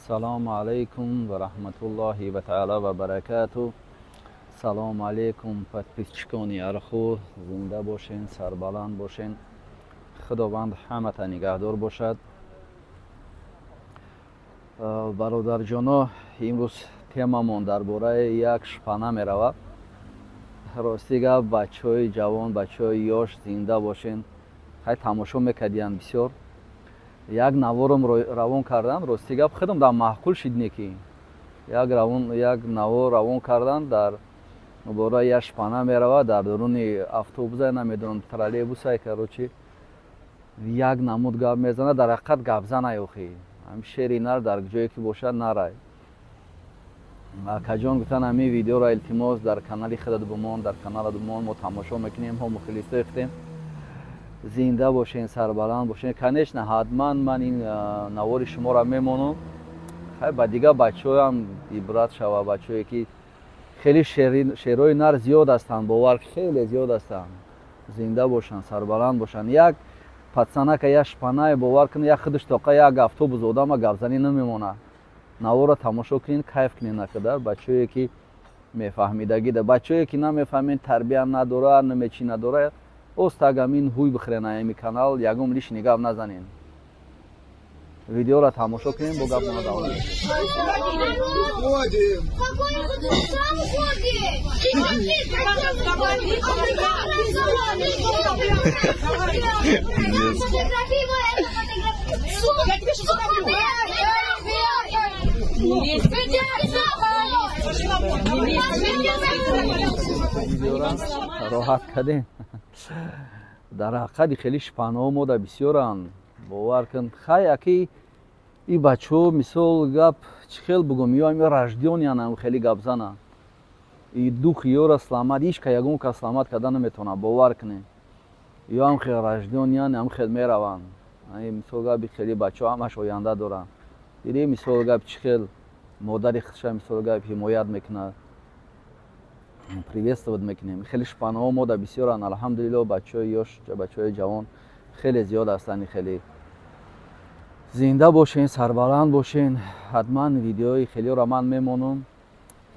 السلام علیکم و رحمت الله و تعالی و برکاته. سلام علیکم подписчикони ярху, зинда бошен, сарбаланд бошен. خداوند همتا نگهدار باشد. برادرجانا, امروز темамон дар бораи як шпана меравад. рости гап, бачаҳои ҷавон, бачаҳои ёш зинда бошен. хай тамошо мекардиянд бисёр. як наворам равон кардан, рости гап худам дар маъқул шидне ки як навор равон кардан дар бораи як шпана меравад дар даруни автобуса, намедонам троллейбуса, короче як намуд гап мезанад. дар ҳақиқат гапзанай охи, ҳамшери нар дар ҷое ки бошад нарай. акаҷон гуфтан ҳамин видеоро илтимос дар канали худат бумон, дар канала бумон, мо тамошо мекунем, ҳо мухлисои худем. зинда бошен, сарбаланд бошен. конечно, ҳатман ман ин навори шуморо мемонам. хай ба дигар бачаҳоям ибрат шава, бачаҳое ки хеле шерҳои нар зиёд ҳастанд, бовар хеле зиёд ҳастанд. зинда бошанд, сарбаланд бошанд. як пацанака, як шпанае бовар кунед, як худаш тоқа як автобус одама гапзанӣ намемонад. наворро тамошо кунед, кайф кунед накадар. бачаҳое ки мефаҳмидагӣ да, бачаҳое ки намефаҳмед, тарбия надорад, намечи надорад, остаг амин ҳуй бихӯрен ами канал, ягон лишни гап назанен. видеоро тамошо кунем, бо гапона давом мешавем. роҳат кардем. дар ҳақиқати хеле шпанаҳо мода бисёранд. бовар кун, хай аки и бачаҳо мисол гап чӣ хел бугум, ё ами раждёниянам хеле гапзананд. и ду хиёра сламат, ҳичка ягон кас сламат карда наметавонад, бовар кунед. ё ам хел раждёниян, ам хел мераванд. мисол габи хеле бачаҳо ҳамаш оянда доранд. диде мисол гап чӣ хел модари худша мисол гап ҳимоят мекунад, приветствовать мекунем. хеле шпанаҳо мода бисёранд. алҳамдулилло, бачаҳои ёш, бачаҳои ҷавон хеле зиёд ҳастанд. хеле зинда бошен, сарбаланд бошен. ҳатман видеои хелеро ман мемонам.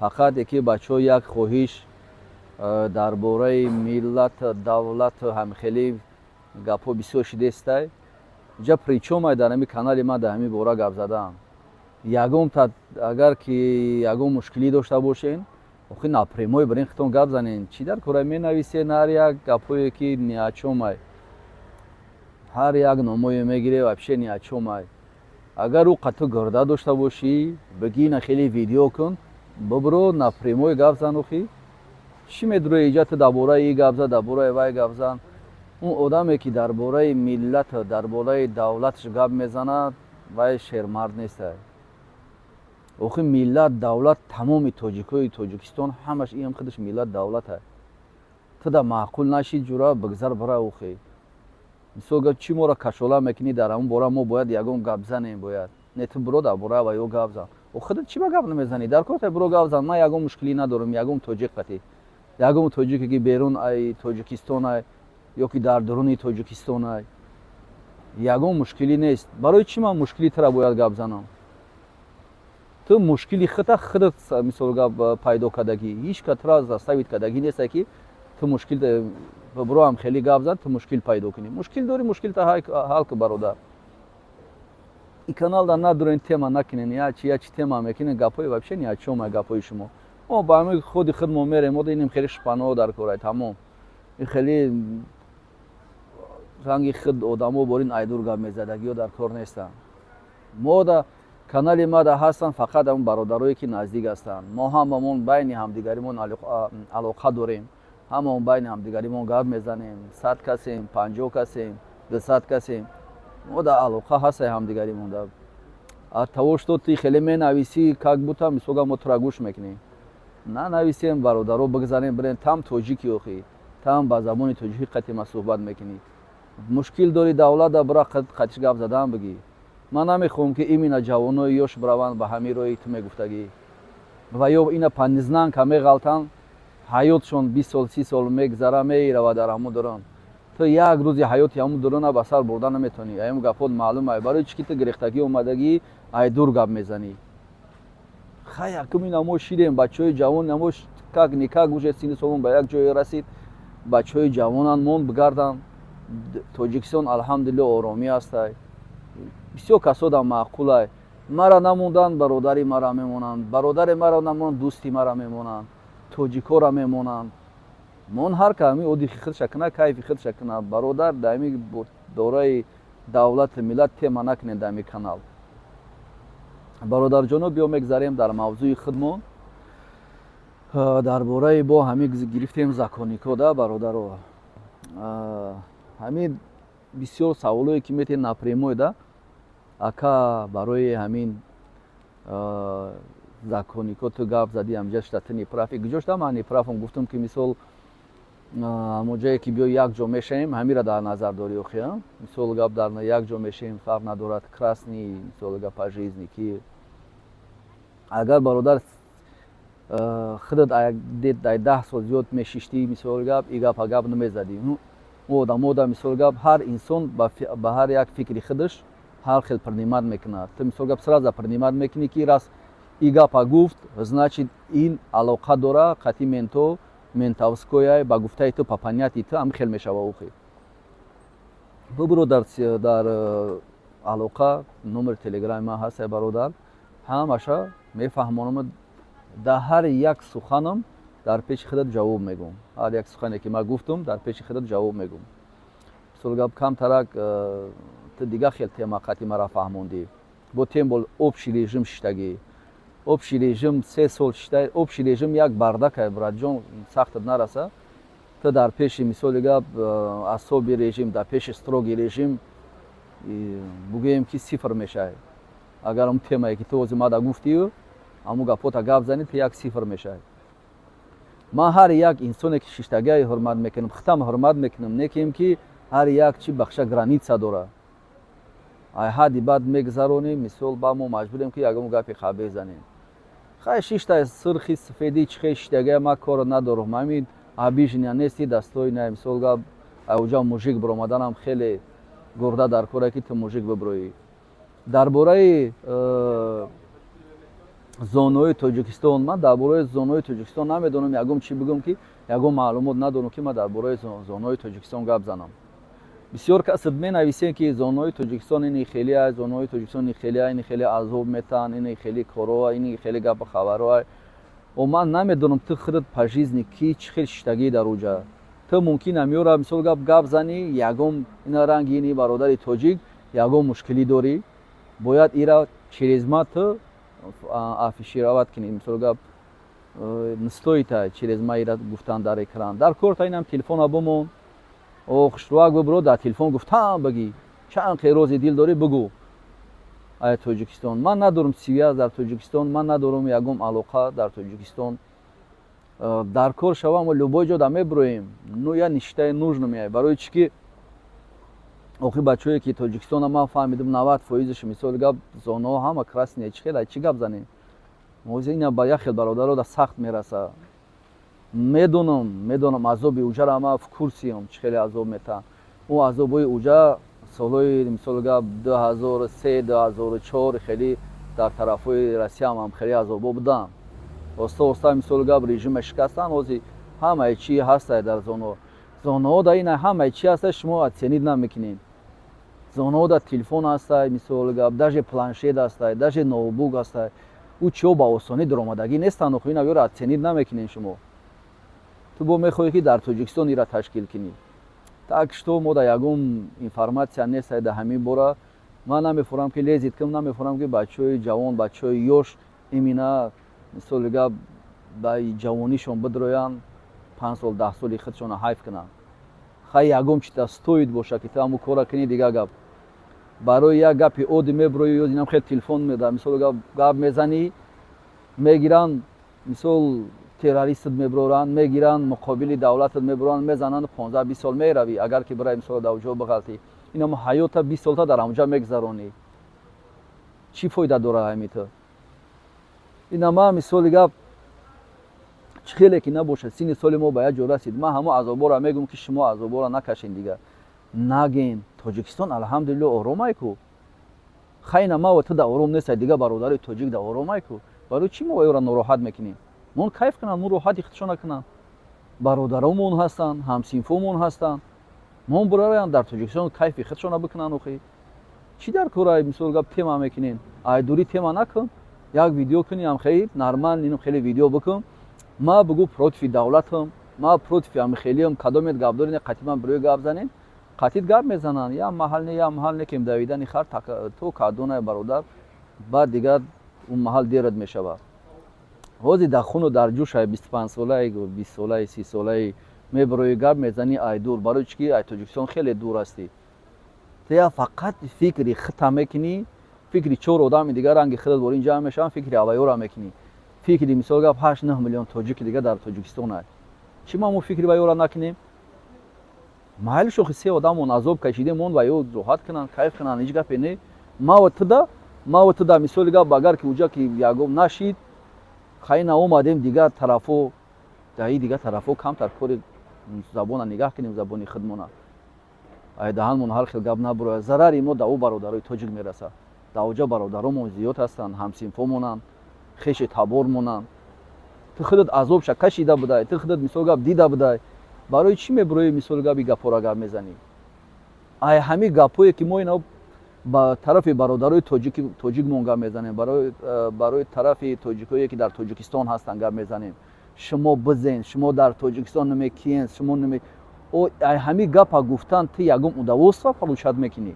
фақат яке бачаҳо як хоҳиш дар бораи миллат, давлат ҳам хеле гапҳо бисёр шидестай. ҷа причёмай дар ҳамин канали ман дар ҳамин бора гап задам. ягон агар ки ягон мушкилӣ дошта бошен, охи напрямой барин хитон гап занен. чӣ дар кора менависен, ҳар як гапҳое ки ниачомай, ҳар як номое мегире, вообще ниачомай. агар ӯ қатъу гирда дошта бошӣ, бигина хеле видео кун, бибро напрямой гап зан. охи чӣ медурои иҷа ту дар бораи и гап зан, дар бораи вай гап зан. он одаме ки дар бораи миллат, дар бораи давлаташ гап мезанад, вай шермард нестай. охи миллат, давлат, тамоми тоҷикои тоҷикистон ҳамаш иам худаш миллат, давлат аст. ту дар маъқул наши ҷура бигзар бара. охи мисол гап чӣ моро кашола мекунӣ дар ҳамон бора, мо бояд ягон гап занем, бояд не ту биро дар бораи ва ё гап зан. худат чӣ ба гап намезанӣ, дар корта биро гап зан. ман ягон мушкилӣ надорам, ягон тоҷик қатӣ, ягон тоҷике ки берун ай тоҷикистон ай ё ки дар даруни тоҷикистон ай, ягон мушкилӣ нест. барои чӣ ман мушкили тура бояд гап занам? ту мушкили худат мисол гап пайдо кардагӣ, ҳеҷ ка тура заставид кардагӣ нестай ки ту мушкил биро ҳам хеле гап зан, ту мушкил пайдо кунӣ. мушкил дорӣ, мушкилта ҳал кун бародар. ин каналда надурен тема накунен, я чи тема мекунен, гапҳои вообще ниачомай гапҳои шумо. мо ба ҳамаи худи худ мо мерем, мо динем хеле шпанаҳо дар корай, тамом. ин хеле ранги худ одамо борин айдур гап мезадагиҳо дар кор нестанд. мо да канали мада ҳастанд фақат ҳамон бародарое ки наздик ҳастанд. мо ҳамамон байни ҳамдигаримон алоқа дорем. ҳамамон байни ҳамдигаримон гап мезанем. 100 касем, 50 касем, 200 касем. мо да алоқа ҳастаи ҳамдигаримон. того что ти хеле менависӣ, как будто мисол мо тура гӯш мекунем. нанависем, бародаро бигзанем, бирем там тоҷики. охи там ба забони тоҷикӣ қатима суҳбат мекунӣ. мушкил дори давлата бира қатиш гап задан бигӣ. ман намехоҳам ки имина ҷавонои ёш бираванд ба ҳамин роҳи ту мегуфтагӣ ва ё ина паннизнанка меғалтанд, ҳаётшон 20 сол 30 сол мегзара, меирава дар ҳамун дурон. تو یک روزی حیات همون درون با سر بردن نمیتونی. ایم گپات معلومه. برای چی که تو گرفتگی اومدگی ай дур гап мезанӣ. хай якуми намо шидем бачаҳои ҷавон намо как никак уже синни солон ба як ҷое расид. бачаҳои ҷавонан мон бигардан. тоҷикистон алҳамдулилло оромӣ ҳастай. бисёр касодам маъқулай. мара намонданд бародари мара мемонанд, бародари мара намонданд дӯсти мара мемонанд, тоҷикора мемонанд. мон ҳар ками оди хидша кина кайфи хидша кина бародар даими дораи давлати миллат тема накунед даими канал. бародарҷоно биё мегзарем дар мавзӯи худмон дар бораи бо ҳамин гирифтем законико да бародаро. ҳамин бисёр саволое ки метен напрямой да ака барои ҳамин законико ту гап зади ҳамҷа штати неправи гуҷошта ман неправам гуфтам ки мисол ҳамоҷае ки биё як ҷо мешавем ҳамира дар назар дорӣ охи мисол гап дар як ҷо мешавем фарқ надорад красни мисол гап по жизни ки агар бародар худат дед дай 10 сол зиёд мешиштӣ мисол гап и гапа гап намезадӣ. одамода мисол гап ҳар инсон ба ҳар як фикри худаш ҳар хел принимат мекунад. ту мисол гап сразу принимат мекунӣ ки раз и гапа гуфт значит ин алоқа дора қатъи менто ментавскояй ба гуфтаи ту па понятии ту ҳам хел мешава ухи. бубуро дар алоқа номери телеграми ман ҳастай бародар ҳамаша мефаҳмонам дар ҳар як суханам дар пеши худат ҷавоб мегӯм. ҳар як сухане ки ман гуфтам дар пеши худат ҷавоб мегӯм. мисол гап камтарак ту дига хел тема қатъи мара фаҳмондӣ. бо тем бол общий режим шиштагӣ. общий режим 3 сол шиштай общий режим як бардакай братҷон сахтат нараса. ту дар пеши мисоли гап асоби режим дар пеши строгий режим бугӯем ки сифр мешавӣ. агар он темае ки ту ҳозир мада гуфтию ҳамун гапота гап занӣ ту як сифр мешавӣ. ман ҳар як инсоне ки шиштагиа ҳурмат мекунам хитам ҳурмат мекунам некем ки ҳар як чи бахша граница дора. ай ҳадди бад мегзаронем мисол ба мо маҷбурем ки ягон гапи хабе занем. хай шиштай сурхи сафеди чихе шиштагиа ма кора надорам ҳамин обижения нести дастои на мисол гап ауҷа мужик биромаданам хеле гурда дар кора ки ту мужик биброӣ. дар бораи зонаҳои тоҷикистон ман дар бораи зонаҳои тоҷикистон намедонам ягон чӣ бигӯм ки ягон маълумот надорам ки ман дар бораи зонаҳои тоҷикистон гап занам. бисёр касад менависем ки зонаҳои тоҷикистон ини хелиа зонаҳои тоҷикистон ини хелиа ини хеле азоб метаҳанд ини хеле короа ини хеле гапа хабароа. ман намедонам ту худат по жизни ки чӣ хел шиштагӣ дар уҷа. ту мумкин амёра мисол гап занӣ ягон ина ранги ини бародари тоҷик ягон мушкилӣ дорӣ бояд ира через ма ту афишировать кунӣ мисол гап настоита через ма ира гуфтан дар экран дар корта инам телефона бумон хушрӯак бибро дар телефон гуфтан багӣ чанд қерози дил дорӣ бигӯ. ай тоҷикистон ман надорам связ дар тоҷикистон ман надорам ягон алоқа дар тоҷикистон. дар кор шавам ва любой ҷо да мебироем ну я нишитаи нужно меяй барои чӣ ки охир бачаҳое ки тоҷикистона ман фаҳмидам 90% мисоли гап зонаҳо ҳама красне чӣ хела чӣ гап занем ҳозир ина ба як хел бародарода сахт мераса. медонам азоби уҷара ман в курсиам чӣ хеле азоб метаҳанд. он азобҳои уҷа солҳои мисоли гап 2003 2004 хеле дар тарафҳои россия ҳам хеле азобҳо буданд. оста оста мисоли гап режима шикастанд ҳозир ҳамаи чӣ ҳастай дар зонаҳо да ина ҳамаи чӣ ҳастай шумо оценид намекунед. зонаҳо да телефон ҳастай мисоли гап даже планшет ҳастай даже ноутбук ҳастай. ӯ чиҳо ба осонӣ даромадагӣ нестанд охир ина ёро оценид намекунед шумо. ту бо мехоҳӣ ки дар тоҷикистон ира ташкил кунӣ. так што мо да ягон информатсия нестай да ҳамин бора ман намефурам ки лезид кам намефурам ки бачаҳои ҷавон бачаҳои ёш имина мисоли гап ба ҷавонишон бидроянд 5 сол 10 соли худшона ҳайф кунанд. хай ягон чита стоид боша ки ту ҳамун кора кунӣ дига гап. барои як гапи оди мебироӣ ё инам хел телефон меда мисоли гап мезанӣ мегиранд мисол террористат мебаранд мегиранд муқобили давлатат мебаранд мезананд 15-20 сол меравӣ агар ки барои мисол дар уҷо биғалтӣ инам ҳаёта 20 солта дар онҷа мегузаронӣ чӣ фоида дорад ҳами ту. ина ман мисоли гап чӣ хеле ки набошад синни соли мо ба як ҷо расид ман ҳамон азобҳоро мегӯм ки шумо азобҳоро накашен дига нагем. тоҷикистон алҳамдулилло оромай ку хайна ма ва ту да ором неста дига бародари тоҷик да оромай ку барои чӣ мо оёра нороҳат мекунем мон кайф кунанд мон роҳати худшон накунанд бародаромон ҳастанд ҳамсинфомон ҳастанд мон бураянд дар тоҷикистон кайфи худшона бикунанд охи чӣ дар кораи мисол гап тема мекунем айдурӣ тема накун як видео кунем хейр нормал инум хеле видео бикун ма бугу против давлатам ма против амихелиам кадомет гапдорине қатӣ ман бирои гап занем қатӣ гап мезананд я маҳал некем давидани хар то кадонай бародар баъд дигар он маҳал дерад мешавад ҳозир дар хуну дар ҷӯшай 25-солаи 20-солаи 30-солаи мебирои гап мезани айдур барои чӣ ки ай тоҷикистон хеле дур ҳастӣ я фақат фикри худта мекунӣ фикри 4 одами дигар ранги худат бор ин ҷамъ мешаванд фикри авайёра мекунӣ фикри мисол гап 8-9 миллион тоҷики дигар дар тоҷикистон аст чӣ ма мо фикри вайёра накунем майли шохи 3 одамон азоб кашидем мон вайё роҳат кунанд кайф кунанд ҳеҷ гапе не ма ва туда мисоли гап агар ки уҷа ки ягом нашид хайна омадем дигар тарафо даи дигар тарафо камтар кори забона нигаҳ кунем забони худмона ай даҳанмон ҳар хел гап набурояд зарари мо даво бародарои тоҷик мерасад давоҷа бародаромон зиёд ҳастанд ҳамсинфомонанд хеши табормонанд ту худат азобша кашида будай ту худат мисол гап дида будай барои чӣ мебурои мисоли габи гапора гап мезанӣ ай ҳами гапое ки мо ина ба тарафи бародарои тоҷикмон гап мезанем барои тарафи тоҷикое ки дар тоҷикистон ҳастанд гап мезанем шумо бизен шумо дар тоҷикистон намекиен шумо наме ай ҳами гапа гуфтан ту ягон удоволствие получат мекунӣ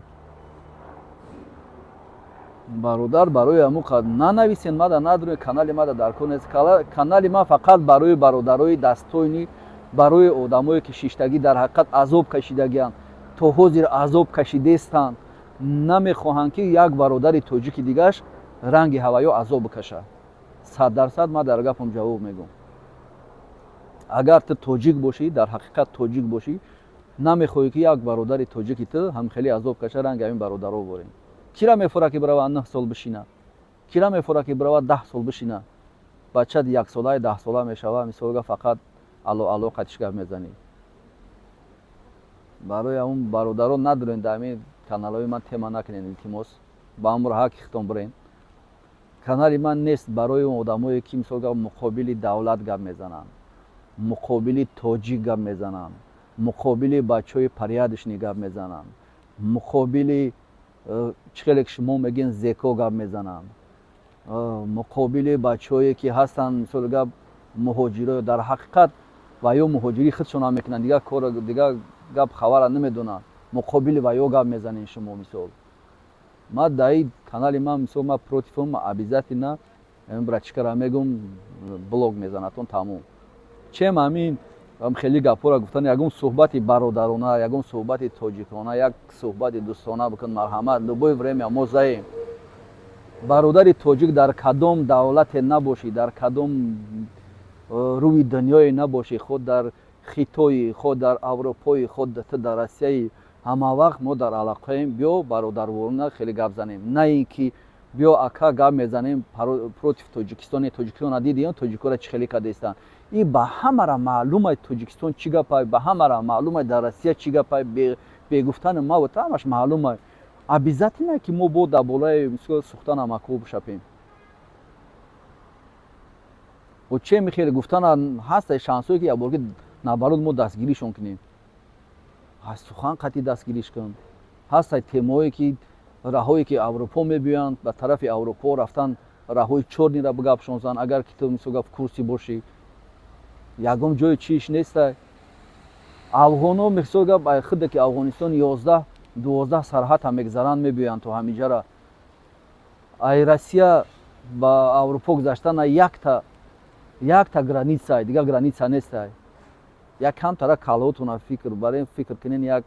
бародар барои амуқа нанависен мада надурем канали мада дар кор нест канали ма фақат барои бародарои дастойни барои одамое ки шиштагӣ дар ҳақиқат азоб кашидагианд то ҳозир азоб кашидестанд намехоҳанд ки як бародари тоҷики дигараш ранги ҳаваё азоб бикашад 100% ма дар гапам ҷавоб мегӯм агар ту тоҷик бошӣ дар ҳақиқат тоҷик бошӣ намехоҳӣ ки як бародари тоҷики ту ҳамхеле азоб каша ранги ҳамин бародаро борем кира мефора ки бирава 9 сол бишина кира мефора ки бирава 10 сол бишина бачаи 1 солаи 10 сола мешава мисолга фақат алоқатиш гап мезанӣ барои ҳамун бародаро надурен дар ҳамин каналҳои ман тема накунен илтимос ба амр ҳақи худтон бирен канали ман нест барои он одамое ки мисолга муқобили давлат гап мезананд муқобили тоҷик гап мезананд муқобили бачаҳои порядочни гап мезананд муқобили чӣ хеле ки шумо мегӯен зеко гап мезананд муқобили бачаҳое ки ҳастанд мисоли гап муҳоҷиро дар ҳақиқат ва ё муҳоҷирӣ худшон ҳам мекунанд дигар гап хабара намедонанд муқобили ва ё гап мезанем шумо мисол ма даи канали ман мисол ма противам обязательно братишкара мегӯм блог мезанатон тамом чем ҳамин хеле гапора гуфтан ягон суҳбати бародарона ягон суҳбати тоҷикона як суҳбати дӯстона бикун марҳамат любое время мо заем бародари тоҷик дар кадом давлате набошӣ дар кадом рӯи дунёе набошӣ худ дар хитои худ дар аврупои худ дар россияи ҳамавақт мо дар алақаем биё бародарворона хеле гап занем на ин ки биё ака гап мезанем против тоҷикистоне тоҷикистона дидем тоҷикора чӣ хеле кадестанд ин ба ҳамара маълумай тоҷикистон чӣ гапай ба ҳамара маълумай дар россия чӣ гапай бегуфтани ма ва ҳамаш маълумай обязательно ки мо бо дар болаи сухтана макоб шапем ва че мехеле гуфтана ҳастай шансое ки яборки наоборот мо дастгиришон кунем сухан қатъи дастгириш кун ҳастай темое ки раҳое ки аврупо мебиёянд ба тарафи аврупо рафтан раҳои чорнира бигапшон зан агар ки ту мисол гап курси бошӣ ягон ҷои чиш нестай афғоно мисол гап худе ки афғонистон 11-12 сарҳата мегзаранд мебиёянд то ҳамиҷара ай россия ба аврупо гузаштана якта границай дигар граница нестай як камтара калотуна фикр барем фикр кунен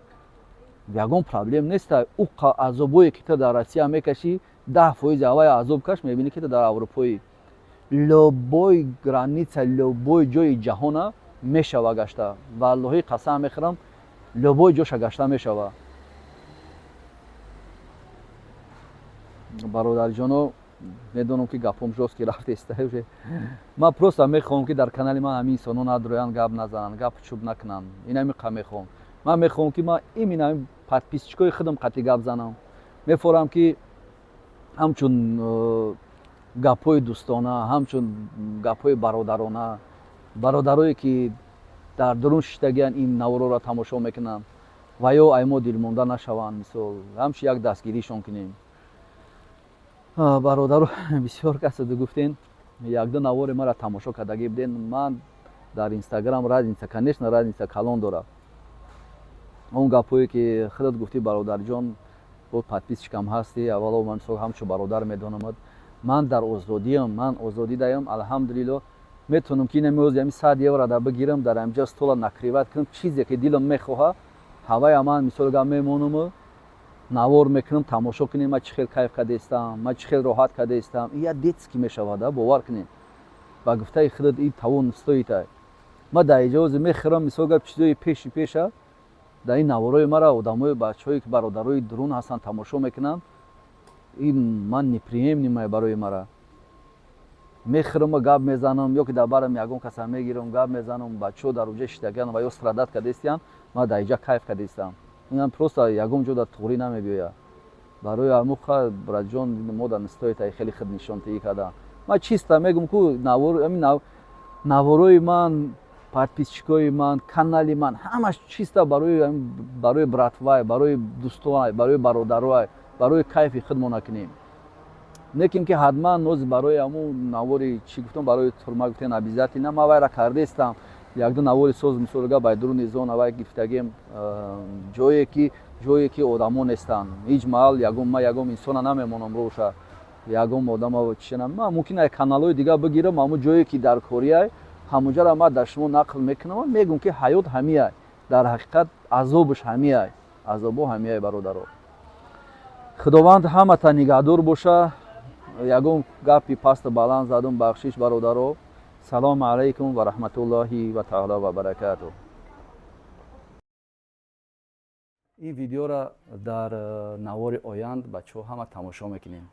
ягон проблем нестай у азобое ки ту дар россия мекашӣ 10% авай азоб каш мебинӣ ки ту дар аврупои любой граница любой ҷои ҷаҳона мешава гашта валлоҳи қасам мехӯрам любой ҷоша гашта мешава бародарҷоно медонам ки гапом жост ки рафтеста ман просто мехоҳам ки дар канали ман ҳамин инсоно надроянд гап назананд гап чӯб накунанд инамиқа мехоҳам ман мехоҳам ки ман именно подписчикои худам қатъи гап занам мефорам ки ҳамчун гапҳои дӯстона, ҳамчун гапҳои бародарона, бародарое ки дар дурун шиштагиан ин навороро тамошо мекунанд ва ё аймо дилмонда нашаванд. Мисол ҳамчи як дастгиришон кунем. Бародаро бисёр касоду гуфтен якду навори мара тамошо кардагӣ буден. Ман дар инстаграм разница, конечно разница калон дора. Он гапҳое ки худат гуфтӣ бародарҷон, бо подписчикам ҳастӣ, аввало ман мисол ҳамчун бародар медонамад. Ман дар озодиам, ман озодӣ даём, алҳамдулилло метавонам ки инамёз ями 100 евро да бигирам, дар амҷа стола накриват кунам, чизе ки дилам мехоҳа ҳавая ман мисол га мемонам, навор мекунам, тамошо кунем ман чӣ хел кайф кардестам, ман чӣ хел роҳат кардестам. И як детски мешавад, бовар кунем. Ба гуфтаи худат ин тавон стоитад. Ман дар иҷозе мехӯрам мисол га чизои пеши пеша дар ин наворои мара одамои бачаҳое ки бародарои дурун ҳастанд тамошо мекунанд. Ин ман неприемлемая барои мара. Мехӯрам, гап мезанам, ё ки дар барам ягон каса мегирам, гап мезанам, бачаҳо дар оҷа шиштагианд ва ё страдат кардестиянд, ман дар иҷа кайф кардестам. Инам просто ягон ҷо дар туғрӣ намебиёяд. Барои амуха братҷон мода настоитаи хеле худ нишонтиӣ кардан. Ман чиста мегум ку наворои ман, подписчикои ман, канали ман ҳамаш чиста барои братва, барои дӯстон, барои бародаро, барои кайфи худмон накунем. Не ки ҳатман ноз барои ҳамун навори чӣ гуфтам, барои турма гуфтен обязательно ман вайра кардестам. Якду навори соз мисолга байдуруни зон авай гирифтагем ҷое ки одамон нестанд. Ҳеҷ маҳал ман ягон инсона намемонам роша. Ягон одама чишанам. Ман мумкин аст каналҳои дигар бигирам, ҳамун ҷое ки дар корияй ҳамунҷаро ман дар шумо нақл мекунам. Мегум ки ҳаёт ҳамияй. Дар ҳақиқат азобаш ҳамияй. Азобо ҳамияй бародаро. Худованд ҳаматан нигаҳдор боша. Ягон гапи пасту баланд задум, бахшиш бародаро. Салому алайкум ва раҳматуллоҳи ва таъоло ва баракатуҳ. ин видеоро дар навори оянд бачаҳо ҳама тамошо мекунем.